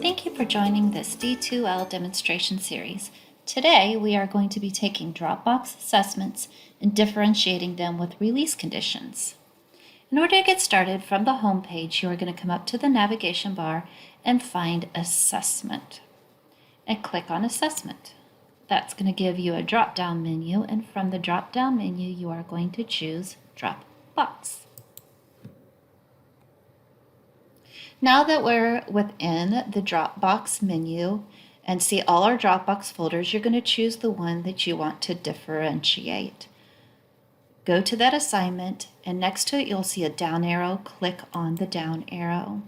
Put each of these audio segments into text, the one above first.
Thank you for joining this D2L demonstration series. Today we are going to be taking Dropbox assessments and differentiating them with release conditions. In order to get started, from the home page, you are going to come up to the navigation bar and find Assessment and click on Assessment. That's going to give you a drop-down menu, and from the drop-down menu you are going to choose Dropbox. Now that we're within the Dropbox menu and see all our Dropbox folders, you're going to choose the one that you want to differentiate. Go to that assignment, and next to it you'll see a down arrow. Click on the down arrow.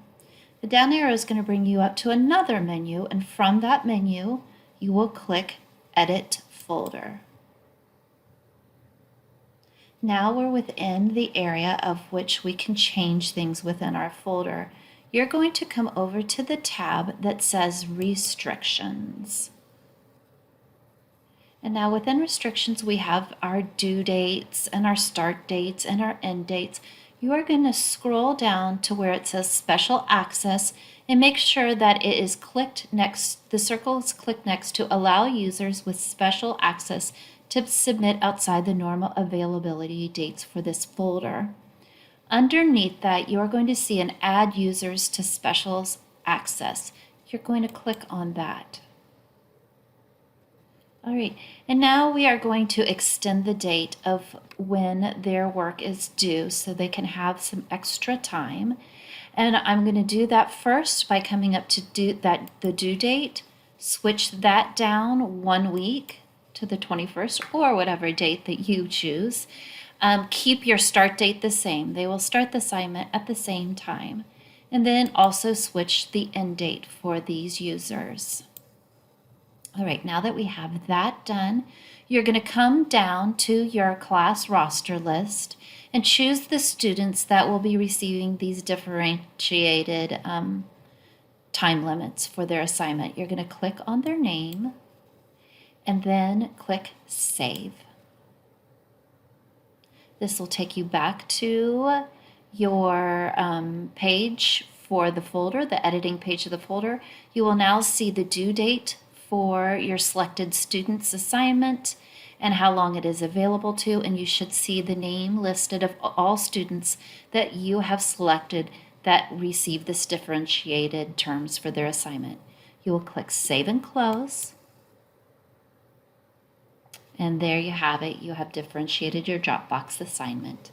The down arrow is going to bring you up to another menu, and from that menu you will click Edit Folder. Now we're within the area of which we can change things within our folder. You're going to come over to the tab that says Restrictions. And now within Restrictions, we have our due dates and our start dates and our end dates. You are going to scroll down to where it says Special Access and make sure that it is clicked next, the circle is clicked next to Allow users with special access to submit outside the normal availability dates for this folder. Underneath that, you are going to see an Add Users to Special Access. You're going to click on that. All right, and now we are going to extend the date of when their work is due so they can have some extra time. And I'm going to do that first by coming up to the due date, switch that down 1 week to the 21st or whatever date that you choose. Keep your start date the same. They will start the assignment at the same time. And then also switch the end date for these users. All right, now that we have that done, you're going to come down to your class roster list and choose the students that will be receiving these differentiated time limits for their assignment. You're going to click on their name and then click Save. This will take you back to your page for the folder, the editing page of the folder. You will now see the due date for your selected student's assignment and how long it is available to, and you should see the name listed of all students that you have selected that receive this differentiated terms for their assignment. You will click Save and Close. And there you have it. You have differentiated your Dropbox assignment.